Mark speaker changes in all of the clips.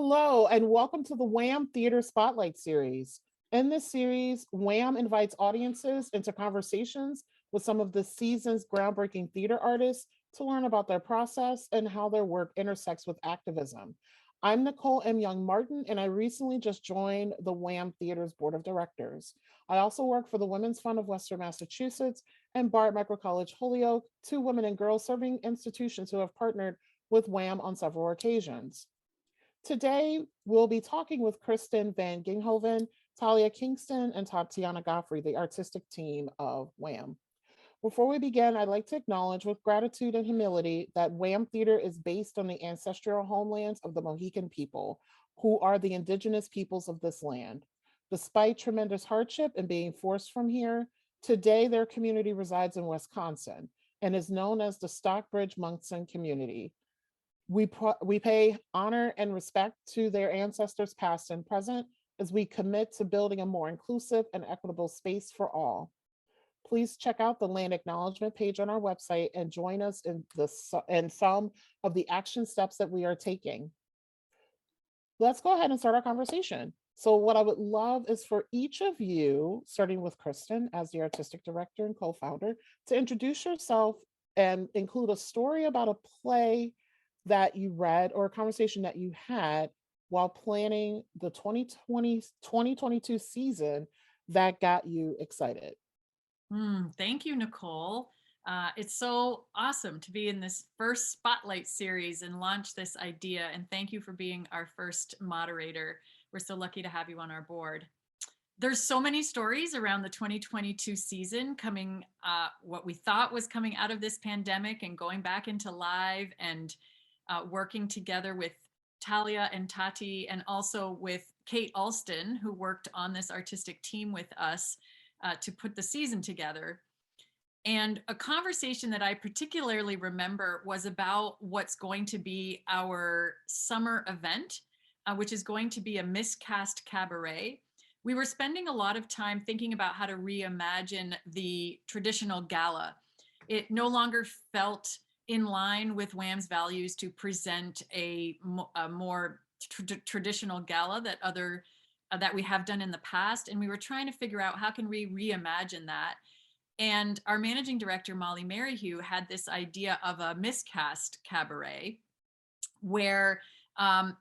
Speaker 1: Hello, and welcome to the WAM Theater Spotlight Series. In this series, WAM invites audiences into conversations with some of the season's groundbreaking theater artists to learn about their process and how their work intersects with activism. I'm Nicole M. Young-Martin, and I recently just joined the WAM Theater's Board of Directors. I also work for the Women's Fund of Western Massachusetts and Bard Micro College Holyoke, two women and girls serving institutions who have partnered with WAM on several occasions. Today, we'll be talking with Kristen van Ginhoven, Talya Kingston, and Tatiana Godfrey, the artistic team of WAM. Before we begin, I'd like to acknowledge with gratitude and humility that WAM Theater is based on the ancestral homelands of the Mohican people, who are the indigenous peoples of this land. Despite tremendous hardship and being forced from here, today their community resides in Wisconsin and is known as the Stockbridge Moncton community. We pay honor and respect to their ancestors past and present as we commit to building a more inclusive and equitable space for all. Please check out the land acknowledgement page on our website and join us in some of the action steps that we are taking. Let's go ahead and start our conversation. So what I would love is for each of you, starting with Kristen as the artistic director and co-founder, to introduce yourself and include a story about a play that you read or a conversation that you had while planning the 2022 season that got you excited.
Speaker 2: Thank you, Nicole. It's so awesome to be in this first Spotlight series and launch this idea. And thank you for being our first moderator. We're so lucky to have you on our board. There's so many stories around the 2022 season coming, what we thought was coming out of this pandemic and going back into live and working together with Talya and Tati, and also with Kate Alston, who worked on this artistic team with us to put the season together. And a conversation that I particularly remember was about what's going to be our summer event, which is going to be a Miscast Cabaret. We were spending a lot of time thinking about how to reimagine the traditional gala. It no longer felt in line with WAM's values to present a more traditional gala that we have done in the past. And we were trying to figure out how can we reimagine that. And our managing director, Molly Merrihew, had this idea of a Miscast Cabaret where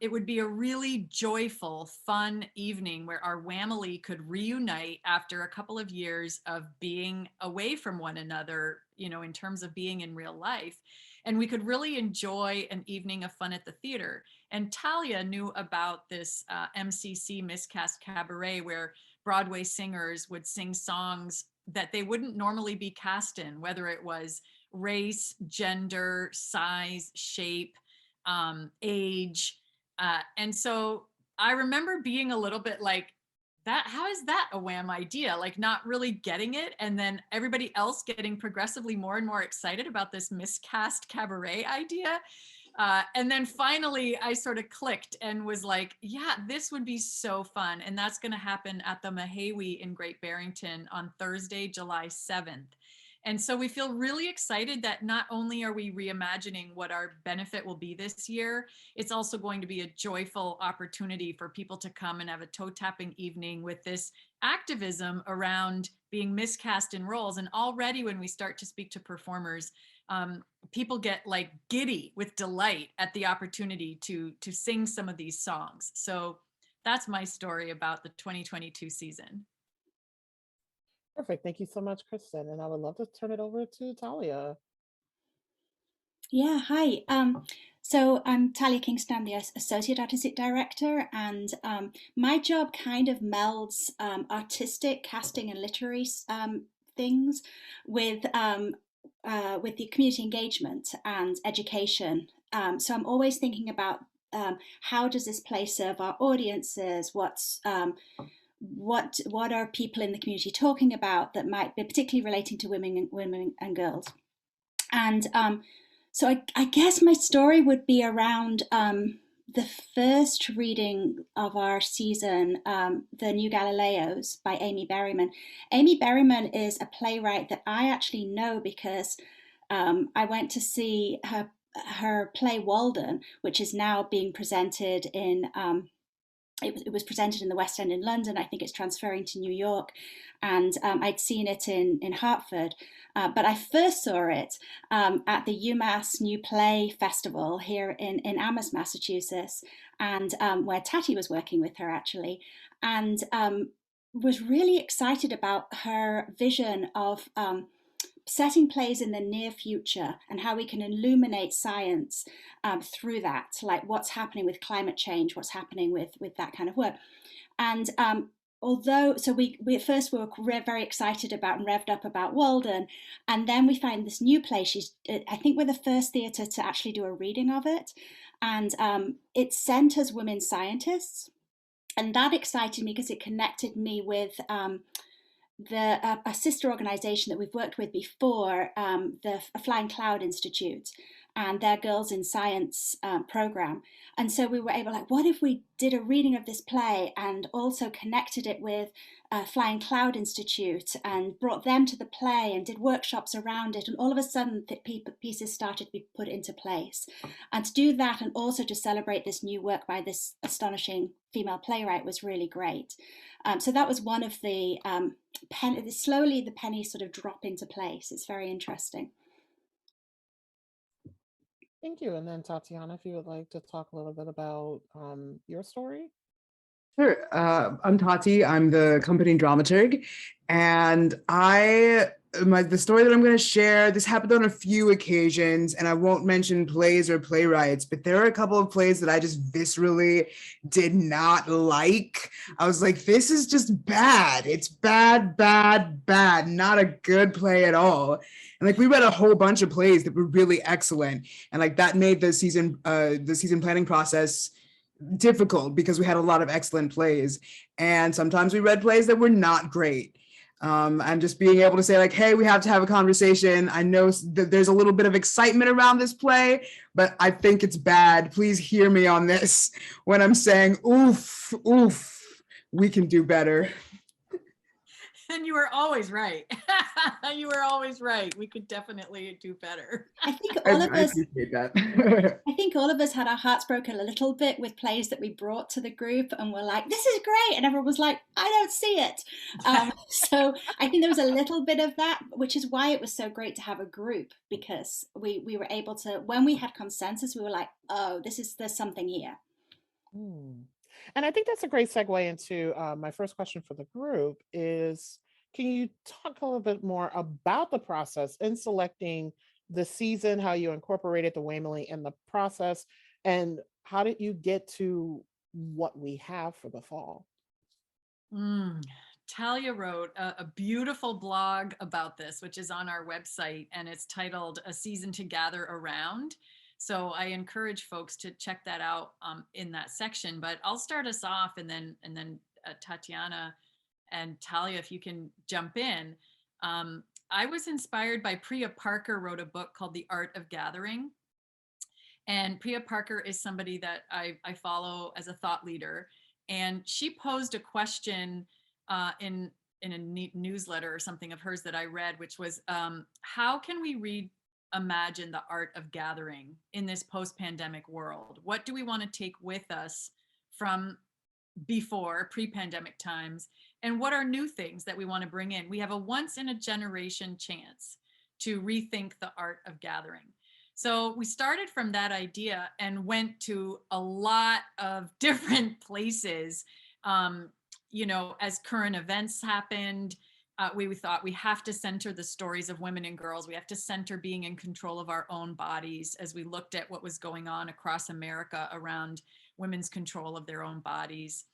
Speaker 2: it would be a really joyful, fun evening where our Wamily could reunite after a couple of years of being away from one another, in terms of being in real life. And we could really enjoy an evening of fun at the theater. And Talya knew about this MCC Miscast Cabaret where Broadway singers would sing songs that they wouldn't normally be cast in, whether it was race, gender, size, shape, age. And so I remember being a little bit like, how is that a WAM idea? Like not really getting it. And then everybody else getting progressively more and more excited about this Miscast Cabaret idea. And then finally I sort of clicked and was like, yeah, this would be so fun. And that's going to happen at the Mahawi in Great Barrington on Thursday, July 7th. And so we feel really excited that not only are we reimagining what our benefit will be this year, it's also going to be a joyful opportunity for people to come and have a toe-tapping evening with this activism around being miscast in roles. And already when we start to speak to performers, people get like giddy with delight at the opportunity to sing some of these songs. So that's my story about the 2022 season.
Speaker 1: Perfect. Thank you so much, Kristen. And I would love to turn it over to Talya.
Speaker 3: Yeah, hi. So I'm Talya Kingston, I'm the Associate Artistic Director, and my job kind of melds artistic, casting and literary things with the community engagement and education. So I'm always thinking about how does this play serve our audiences? What are people in the community talking about that might be particularly relating to women and girls? And so I guess my story would be around the first reading of our season, The New Galileos by Amy Berryman. Amy Berryman is a playwright that I actually know because I went to see her play Walden, which is now being presented in it was presented in the West End in London. I think it's transferring to New York, and I'd seen it in Hartford. But I first saw it at the UMass New Play Festival here in Amherst, Massachusetts, and where Tati was working with her actually, and was really excited about her vision of setting plays in the near future and how we can illuminate science through that, like what's happening with climate change, what's happening with that kind of work. And we first were very excited about and revved up about Walden, and then we find this new play. I think we're the first theatre to actually do a reading of it, and it centers women scientists, and that excited me because it connected me with a sister organization that we've worked with before, the Flying Cloud Institute, and their Girls in Science program. And so we were able, like, what if we did a reading of this play and also connected it with Flying Cloud Institute and brought them to the play and did workshops around it, and all of a sudden pieces started to be put into place. And to do that and also to celebrate this new work by this astonishing female playwright was really great. So that was one of the slowly the pennies sort of drop into place. It's very interesting.
Speaker 1: Thank you. And then Tatiana, if you would like to talk a little bit about your story.
Speaker 4: Sure. I'm Tati. I'm the company dramaturg, and the story that I'm going to share, this happened on a few occasions, and I won't mention plays or playwrights, but there are a couple of plays that I just viscerally did not like. I was like, this is just bad. It's bad, bad, bad. Not a good play at all. And like, we read a whole bunch of plays that were really excellent, and like that made the season planning process difficult because we had a lot of excellent plays, and sometimes we read plays that were not great. And just being able to say like, hey, we have to have a conversation. I know that there's a little bit of excitement around this play, but I think it's bad. Please hear me on this when I'm saying, oof, we can do better.
Speaker 2: And you were always right. You were always right. We could definitely do better.
Speaker 3: I think all of us
Speaker 4: appreciate that.
Speaker 3: I think all of us had our hearts broken a little bit with plays that we brought to the group, and we're like, this is great, and everyone was like, I don't see it. So I think there was a little bit of that, which is why it was so great to have a group, because we were able to, when we had consensus, we were like, oh, there's something here.
Speaker 1: And I think that's a great segue into my first question for the group is, can you talk a little bit more about the process in selecting the season, how you incorporated the Wamily in the process, and how did you get to what we have for the fall?
Speaker 2: Talya wrote a beautiful blog about this, which is on our website, and it's titled A Season to Gather Around. So I encourage folks to check that out in that section. But I'll start us off, and then Tatiana and Talya, if you can jump in. I was inspired by Priya Parker wrote a book called The Art of Gathering. And Priya Parker is somebody that I follow as a thought leader. And she posed a question in a newsletter or something of hers that I read, which was, how can we reimagine the art of gathering in this post-pandemic world? What do we want to take with us from before pre-pandemic times? And what are new things that we want to bring in? We have a once in a generation chance to rethink the art of gathering. So we started from that idea and went to a lot of different places. As current events happened, we thought we have to center the stories of women and girls. We have to center being in control of our own bodies as we looked at what was going on across America around women's control of their own bodies.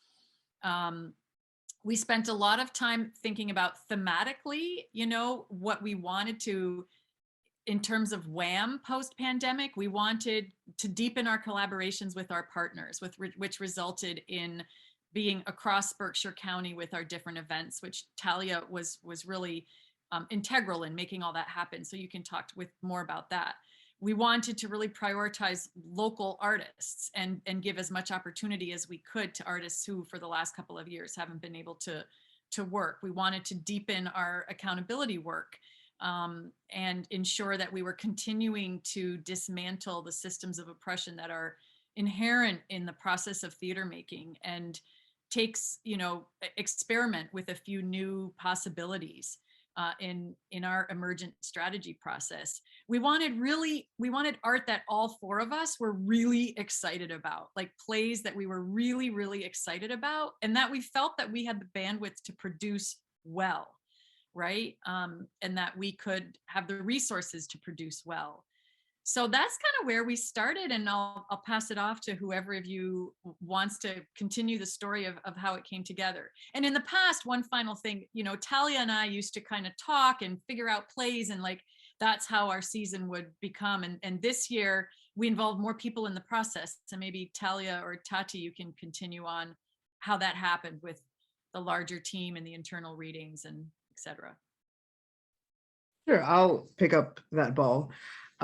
Speaker 2: We spent a lot of time thinking about thematically, what we wanted to, in terms of WAM post-pandemic, we wanted to deepen our collaborations with our partners, which resulted in being across Berkshire County with our different events, which Talya was really integral in making all that happen. So you can talk more about that. We wanted to really prioritize local artists and give as much opportunity as we could to artists who for the last couple of years haven't been able to work. We wanted to deepen our accountability work and ensure that we were continuing to dismantle the systems of oppression that are inherent in the process of theater making, and takes, experiment with a few new possibilities in our emergent strategy process. We wanted art that all four of us were really excited about, like plays that we were really, really excited about, and that we felt that we had the bandwidth to produce well, right? And that we could have the resources to produce well. So that's kind of where we started, and I'll pass it off to whoever of you wants to continue the story of how it came together. And in the past, one final thing, Talya and I used to kind of talk and figure out plays, and like that's how our season would become. And this year we involved more people in the process. So maybe Talya or Tati, you can continue on how that happened with the larger team and the internal readings and etc.
Speaker 4: Sure, I'll pick up that ball.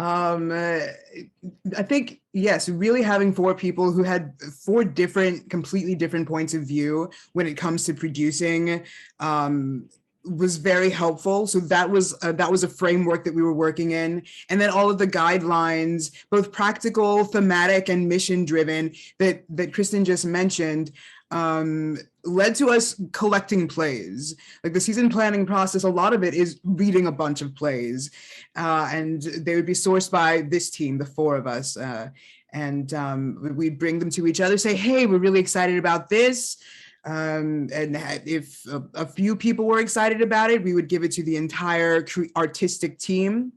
Speaker 4: I think, yes, really having four people who had four completely different points of view when it comes to producing was very helpful. So that was a framework that we were working in. And then all of the guidelines, both practical, thematic, and mission driven that Kristen just mentioned, led to us collecting plays. Like the season planning process, a lot of it is reading a bunch of plays, and they would be sourced by this team, the four of us, and we'd bring them to each other, say, hey, we're really excited about this. And if a few people were excited about it, we would give it to the entire artistic team.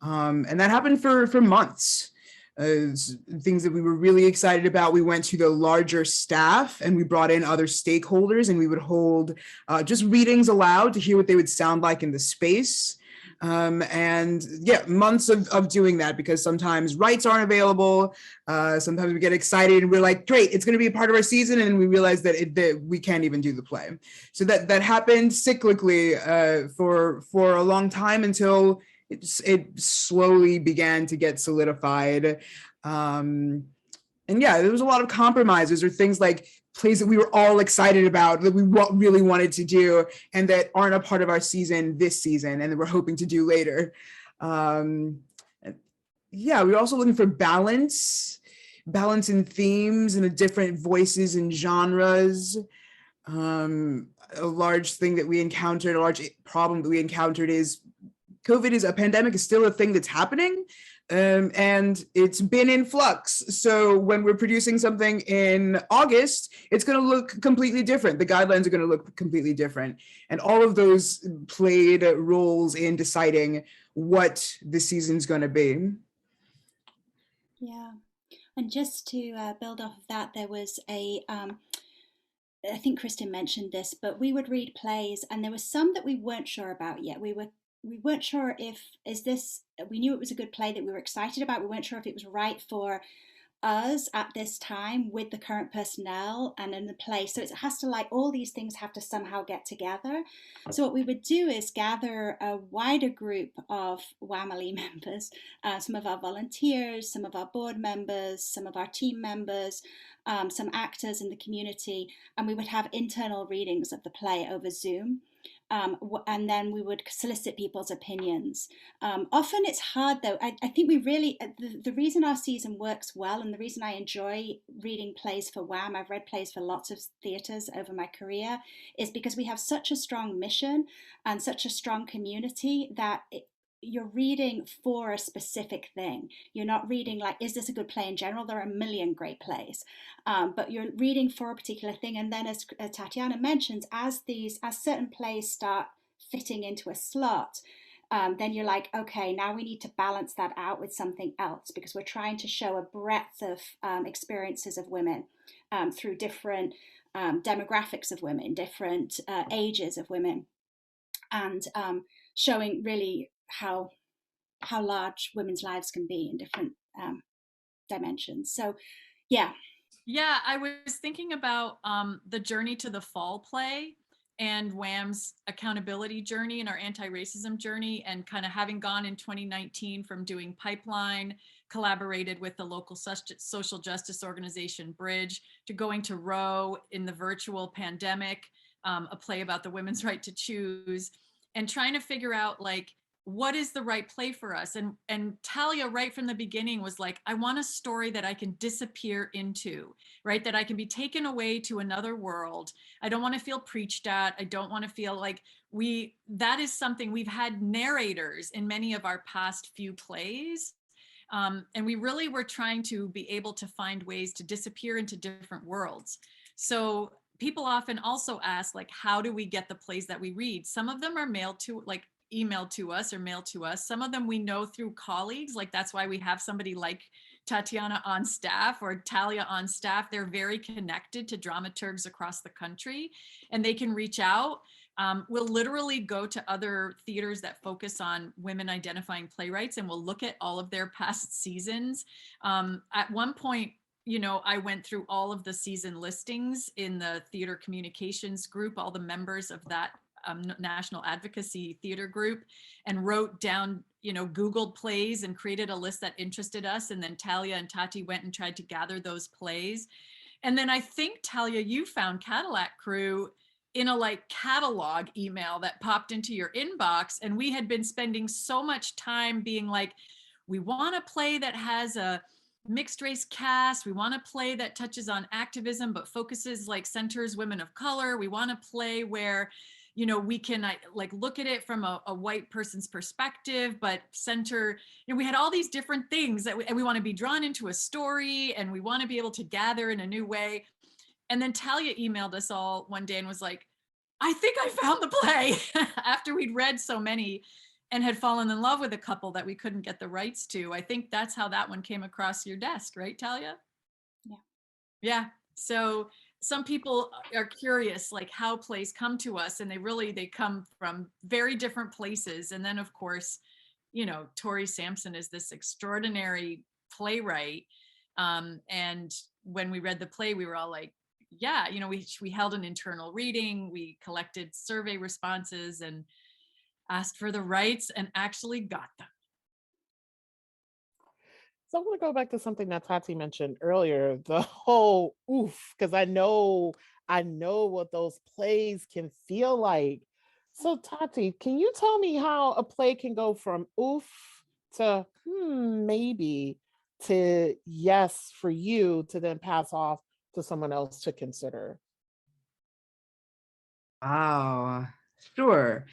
Speaker 4: And that happened for months. Things that we were really excited about, we went to the larger staff and we brought in other stakeholders, and we would hold just readings aloud to hear what they would sound like in the space. And yeah, months of doing that, because sometimes rights aren't available. Sometimes we get excited and we're like, great, it's going to be a part of our season. And we realize that we can't even do the play. So that happened cyclically for a long time, until it slowly began to get solidified. And yeah, there was a lot of compromises, or things like plays that we were all excited about, that we really wanted to do, and that aren't a part of our season this season, and that we're hoping to do later. Yeah, we were also looking for balance in themes and the different voices and genres. A large thing that we encountered, a large problem that we encountered is a pandemic is still a thing that's happening, and it's been in flux. So when we're producing something in August, it's going to look completely different. The guidelines are going to look completely different. And all of those played roles in deciding what the season's going to be.
Speaker 3: Yeah. And just to build off of that, there was I think Kristen mentioned this, but we would read plays, and there were some that we weren't sure about yet. We weren't sure we knew it was a good play that we were excited about. We weren't sure if it was right for us at this time with the current personnel and in the play. So it has to, like, all these things have to somehow get together. So what we would do is gather a wider group of WAMLE members, some of our volunteers, some of our board members, some of our team members, some actors in the community, and we would have internal readings of the play over Zoom. And then we would solicit people's opinions. Often it's hard, though. I think we really, the reason our season works well, and the reason I enjoy reading plays for WAM, I've read plays for lots of theatres over my career, is because we have such a strong mission and such a strong community that you're reading for a specific thing. You're not reading like, is this a good play in general? There are a million great plays, but you're reading for a particular thing. And then, as Tatiana mentions, as certain plays start fitting into a slot, then you're like, okay, now we need to balance that out with something else, because we're trying to show a breadth of experiences of women through different demographics of women, different ages of women, and showing really how large women's lives can be in different dimensions. So yeah,
Speaker 2: I was thinking about the Journey to the Fall play and WAM's accountability journey and our anti-racism journey, and kind of having gone in 2019 from doing Pipeline, collaborated with the local social justice organization Bridge, to going to Row in the virtual pandemic, a play about the women's right to choose, and trying to figure out, like, what is the right play for us? And Talya right from the beginning was like, I want a story that I can disappear into, right? That I can be taken away to another world. I don't want to feel preached at. I don't want to feel like that is something we've had narrators in many of our past few plays. And we really were trying to be able to find ways to disappear into different worlds. So people often also ask, like, how do we get the plays that we read? Some of them are emailed to us or mailed to us. Some of them we know through colleagues. Like, that's why we have somebody like Tatiana on staff or Talya on staff. They're very connected to dramaturgs across the country, and they can reach out. We'll literally go to other theaters that focus on women identifying playwrights, and we'll look at all of their past seasons. At one point, I went through all of the season listings in the theater communications group, all the members of that national advocacy theater group, and wrote down, Googled plays and created a list that interested us. And then Talya and Tati went and tried to gather those plays. And then I think, Talya, you found Cadillac Crew in a catalog email that popped into your inbox. And we had been spending so much time being like, we want a play that has a mixed race cast. We want a play that touches on activism, but focuses centers women of color. We want a play where, we can look at it from a white person's perspective, but center, we had all these different things that we want to be drawn into a story, and we want to be able to gather in a new way. And then Talya emailed us all one day and was like, I think I found the play after we'd read so many and had fallen in love with a couple that we couldn't get the rights to. I think that's how that one came across your desk, right, Talya?
Speaker 3: Yeah.
Speaker 2: Yeah. So some people are curious, how plays come to us, and they come from very different places. And then, of course, Tori Sampson is this extraordinary playwright. And when we read the play, we were all like, yeah, we held an internal reading, we collected survey responses and asked for the rights and actually got them.
Speaker 1: So I'm going to go back to something that Tati mentioned earlier, the whole oof, because I know what those plays can feel like. So Tati, can you tell me how a play can go from oof to maybe to yes for you to then pass off to someone else to consider?
Speaker 4: Wow, sure.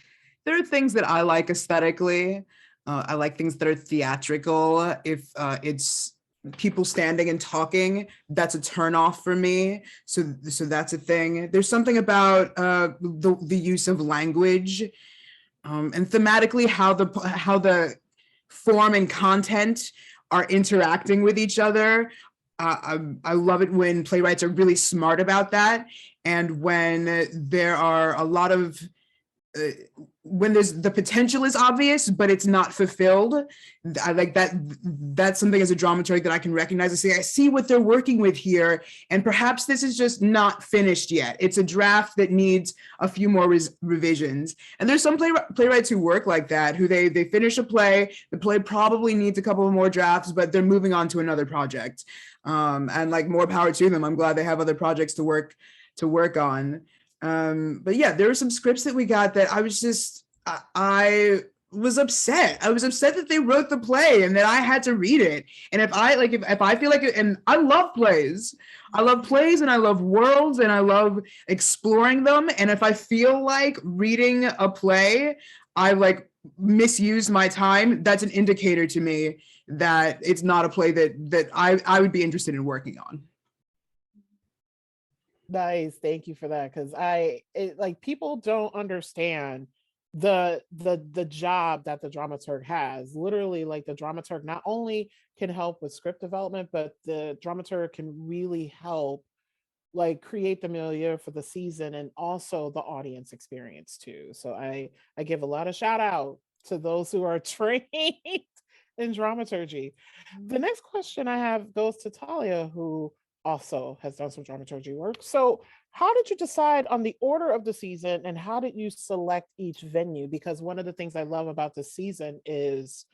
Speaker 4: There are things that I like aesthetically. I like things that are theatrical. If it's people standing and talking, that's a turnoff for me. So that's a thing. There's something about the use of language and thematically how the form and content are interacting with each other. I love it when playwrights are really smart about that, and when there are a lot of when the potential is obvious, but it's not fulfilled. I like that. That's something as a dramaturg that I can recognize and say, I see what they're working with here. And perhaps this is just not finished yet. It's a draft that needs a few more revisions. And there's some playwrights who work like that, who they finish a play, the play probably needs a couple of more drafts, but they're moving on to another project. And more power to them. I'm glad they have other projects to work on. But yeah, there were some scripts that we got that I was upset. I was upset that they wrote the play and that I had to read it. And if I feel like it, and I love plays and I love worlds and I love exploring them. And if I feel like reading a play, I misused my time, that's an indicator to me that it's not a play that I would be interested in working on.
Speaker 1: Nice, thank you for that. Because people don't understand the job that the dramaturg has. Literally, the dramaturg not only can help with script development, but the dramaturg can really help create the milieu for the season and also the audience experience too. So I give a lot of shout out to those who are trained in dramaturgy. The next question I have goes to Talya, who also has done some dramaturgy work. So how did you decide on the order of the season, and how did you select each venue? Because one of the things I love about the season is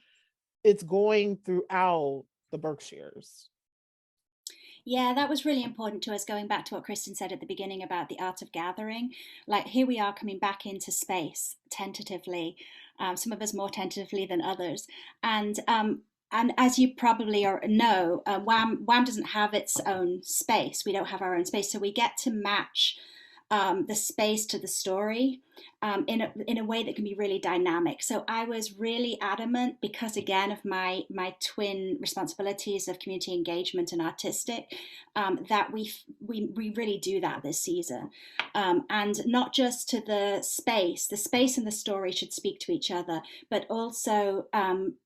Speaker 1: it's going throughout the Berkshires.
Speaker 3: Yeah, that was really important to us, going back to what Kristen said at the beginning about the art of gathering. Here we are coming back into space tentatively. some of us more tentatively than others. And as you probably know, WAM doesn't have its own space. We don't have our own space, so we get to match the space to the story in a way that can be really dynamic. So I was really adamant, because again of my twin responsibilities of community engagement and artistic, that we really do that this season, and not just to the space and the story should speak to each other, but also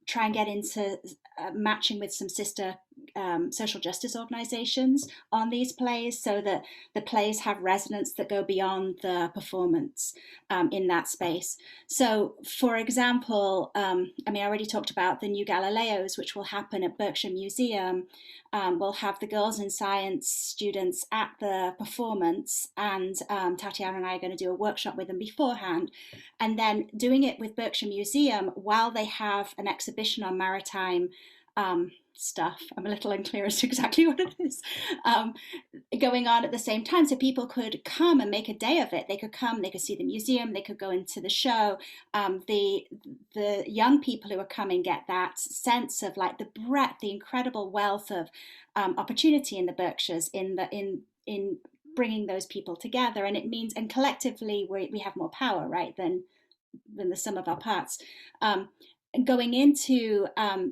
Speaker 3: try and get into matching with some sister social justice organizations on these plays, so that the plays have resonance that go beyond the performance in that space. So, for example, I already talked about the new Galileos, which will happen at Berkshire Museum. We'll have the girls in science students at the performance, and Tatiana and I are going to do a workshop with them beforehand, and then doing it with Berkshire Museum while they have an exhibition on maritime stuff. I'm a little unclear as to exactly what it is going on at the same time, so people could come and make a day of it. They could come, they could see the museum, they could go into the show. The young people who are coming get that sense of like the breadth, the incredible wealth of opportunity in the Berkshires in bringing those people together. And it means, and collectively we have more power, right, than the sum of our parts. Going into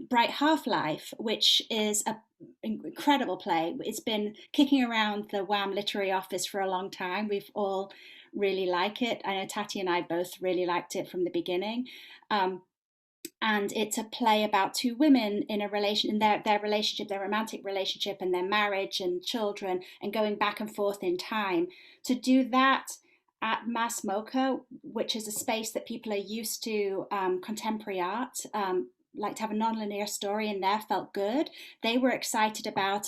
Speaker 3: Bright Half-Life, which is an incredible play. It's been kicking around the WAM Literary Office for a long time. We've all really liked it. I know Tati and I both really liked it from the beginning. And it's a play about two women in a their relationship, their romantic relationship, and their marriage and children, and going back and forth in time. To do that at Mass MoCA, which is a space that people are used to contemporary art, like to have a nonlinear story in there, felt good. They were excited about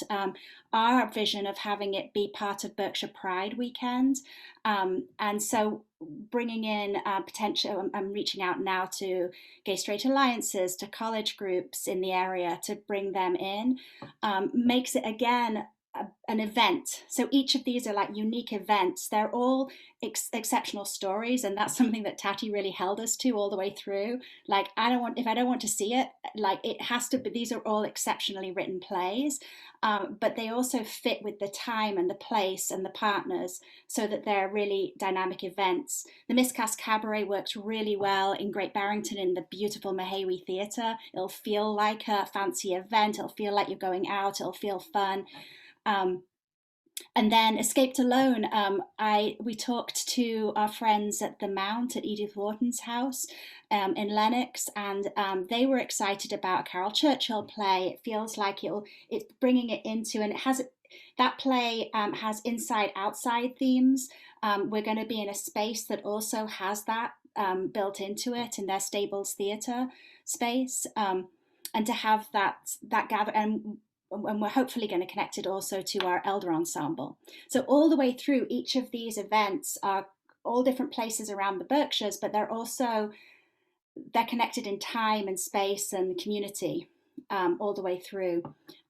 Speaker 3: our vision of having it be part of Berkshire Pride weekend. And so bringing in potential, I'm reaching out now to gay straight alliances, to college groups in the area to bring them in, makes it again an event. So each of these are like unique events. They're all exceptional stories, and that's something that Tati really held us to all the way through. Like, if I don't want to see it, like it has to be, these are all exceptionally written plays, but they also fit with the time and the place and the partners, so that they're really dynamic events. The Miscast Cabaret works really well in Great Barrington in the beautiful Mahawi Theatre. It'll feel like a fancy event. It'll feel like you're going out. It'll feel fun. And then Escaped Alone, we talked to our friends at the Mount at Edith Wharton's house in Lenox, and they were excited about a Carol Churchill play. It feels like it's bringing it into, and that play has inside-outside themes. We're going to be in a space that also has that built into it in their Stables Theatre space, and to have that gather, and we're hopefully going to connect it also to our Elder Ensemble. So all the way through, each of these events are all different places around the Berkshires, but they're connected in time and space and community all the way through.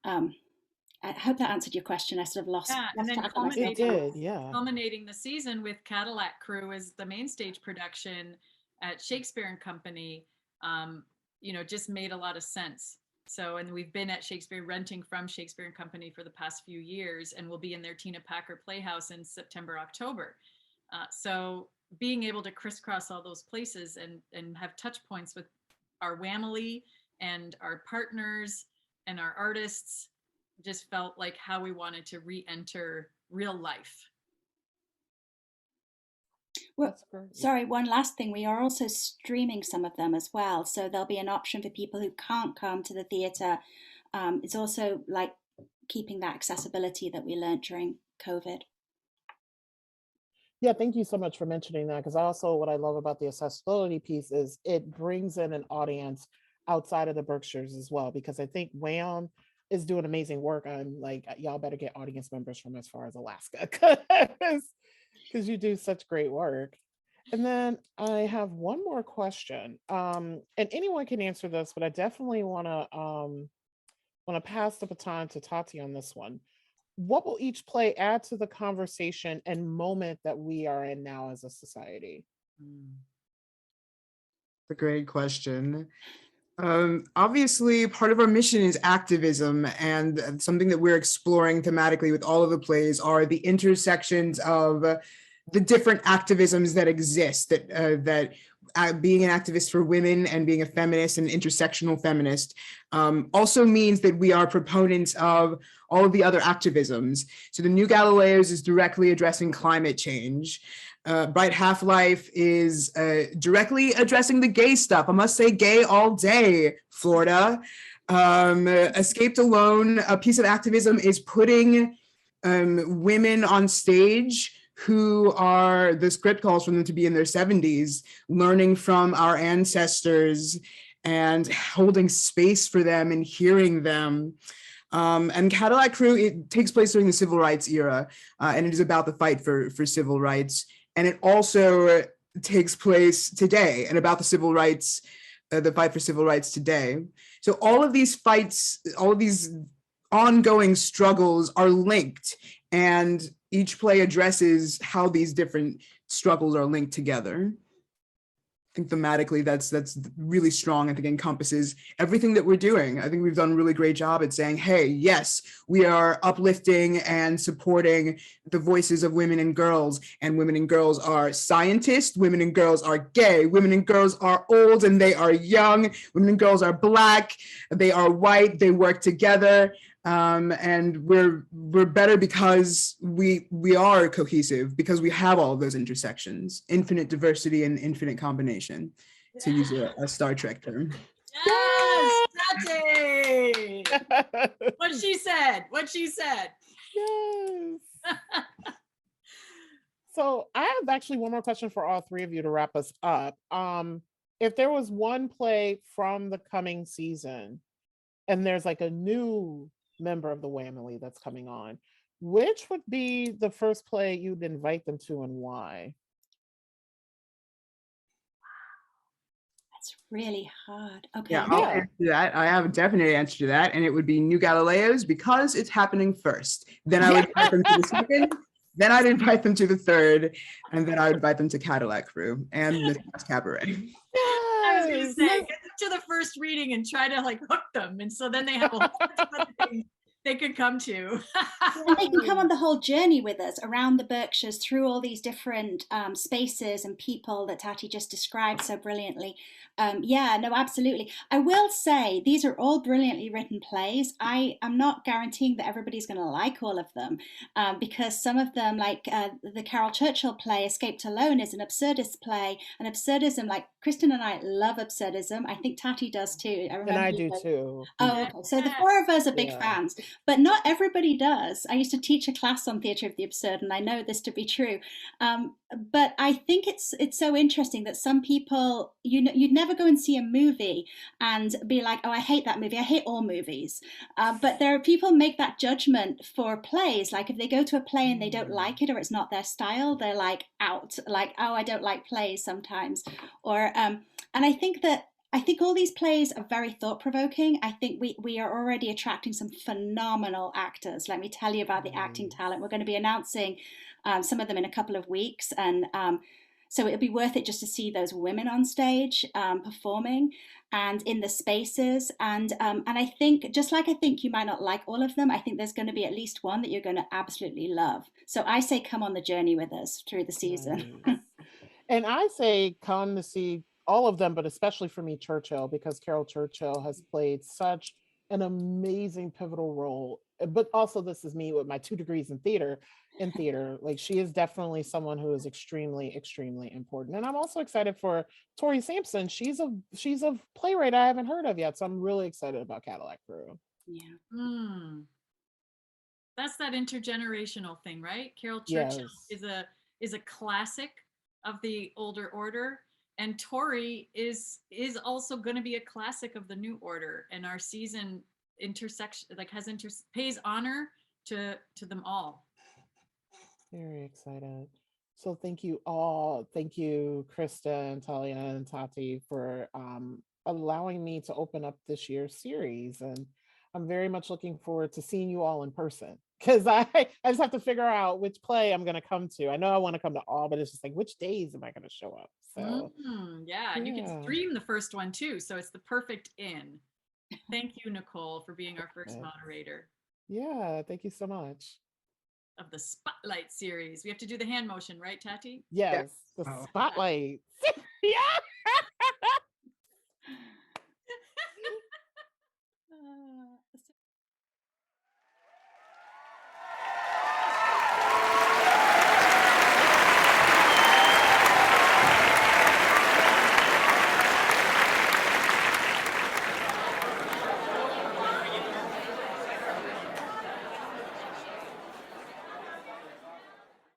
Speaker 3: I hope that answered your question. I sort of lost.
Speaker 2: Yeah, and then culminating the season with Cadillac Crew as the main stage production at Shakespeare and Company, just made a lot of sense. So, and we've been at Shakespeare, renting from Shakespeare and Company for the past few years, and we'll be in their Tina Packer Playhouse in September, October. So being able to crisscross all those places and have touch points with our WAMily and our partners and our artists just felt like how we wanted to re-enter real life.
Speaker 3: Well, sorry, one last thing. We are also streaming some of them as well. So there'll be an option for people who can't come to the theatre. It's also like keeping that accessibility that we learned during COVID.
Speaker 1: Yeah, thank you so much for mentioning that, because also what I love about the accessibility piece is it brings in an audience outside of the Berkshires as well, because I think WAM is doing amazing work. I'm like, y'all better get audience members from as far as Alaska, because you do such great work. And then I have one more question, and anyone can answer this, but I definitely want to pass the baton to Tati on this one. What will each play add to the conversation and moment that we are in now as a society?
Speaker 4: a great question. Obviously, part of our mission is activism, and something that we're exploring thematically with all of the plays are the intersections of the different activisms that exist. That being an activist for women and being a feminist and intersectional feminist also means that we are proponents of all of the other activisms. So the new Galileos is directly addressing climate change. Bright Half-Life is directly addressing the gay stuff. I must say gay all day, Florida. Escaped Alone, a piece of activism, is putting women on stage who are, the script calls for them to be in their 70s, learning from our ancestors and holding space for them and hearing them. And Cadillac Crew, it takes place during the civil rights era, and it is about the fight for civil rights. And it also takes place today and about the civil rights, the fight for civil rights today. So all of these fights, all of these ongoing struggles are linked, and each play addresses how these different struggles are linked together. I think thematically that's really strong. I think encompasses everything that we're doing. I think we've done a really great job at saying, hey, yes, we are uplifting and supporting the voices of women and girls, and women and girls are scientists, women and girls are gay, women and girls are old and they are young, women and girls are Black, they are white, they work together. And we're better because we are cohesive, because we have all of those intersections, infinite diversity and infinite combination, to use a Star Trek term.
Speaker 2: Yes, Tati! What she said.
Speaker 1: Yes. So I have actually one more question for all three of you to wrap us up. If there was one play from the coming season, and there's like a new member of the WAM Elite that's coming on, which would be the first play you'd invite them to and why?
Speaker 3: That's really hard. Okay.
Speaker 4: Yeah, I'll answer that. I have a definite answer to that, and it would be New Galileos, because it's happening first. Then I would invite them to the second, then I'd invite them to the third, and then I would invite them to Cadillac Crew and Miscast Cabaret.
Speaker 2: I was going to say, get them to the first reading and try to like hook them. And so then they have a whole bunch of other things they could come to.
Speaker 3: And they can come on the whole journey with us around the Berkshires through all these different spaces and people that Tati just described so brilliantly. Yeah, no, absolutely. I will say these are all brilliantly written plays. I am not guaranteeing that everybody's going to like all of them, because some of them, like the Carol Churchill play, Escaped Alone, is an absurdist play. And absurdism, like Kristen and I love absurdism. I think Tati does too.
Speaker 1: And I do too.
Speaker 3: Oh, okay. So the four of us are big fans, but not everybody does. I used to teach a class on theatre of the absurd, and I know this to be true. But I think it's so interesting that some people, you'd never go and see a movie and be like, oh, I hate that movie. I hate all movies. But there are people make that judgment for plays. Like if they go to a play and they don't like it or it's not their style, they're like out, like, oh, I don't like plays sometimes. Or and I think all these plays are very thought-provoking. I think we are already attracting some phenomenal actors. Let me tell you about the acting talent. We're going to be announcing some of them in a couple of weeks. And so it'll be worth it just to see those women on stage performing and in the spaces. And I think, just like I think you might not like all of them, I think there's going to be at least one that you're going to absolutely love. So I say come on the journey with us through the season.
Speaker 1: Nice. And I say come to see all of them, but especially for me, Churchill, because Carol Churchill has played such an amazing pivotal role. But also, this is me with my 2 degrees in theater. Like, she is definitely someone who is extremely, extremely important. And I'm also excited for Tori Sampson. She's a playwright I haven't heard of yet, so I'm really excited about Cadillac Crew.
Speaker 3: Yeah.
Speaker 2: That's that intergenerational thing, right? Carol Churchill is a classic of the older order. And Tori is also going to be a classic of the new order, and our season pays honor to them all.
Speaker 1: Very excited. So thank you all. Thank you, Kristen, Talya, and Tati, for allowing me to open up this year's series. And I'm very much looking forward to seeing you all in person. because I just have to figure out which play I'm gonna come to. I know I want to come to all, but it's just like, which days am I gonna show up? So
Speaker 2: Yeah, and you can
Speaker 1: yeah.
Speaker 2: stream the first one too, so it's the perfect in. Thank you, Nicole, for being our first moderator
Speaker 1: Yeah, thank you so much.
Speaker 2: of the Spotlight series. We have to do the hand motion, right, Tati?
Speaker 1: Yes, the
Speaker 4: Oh.
Speaker 1: spotlight. Yeah.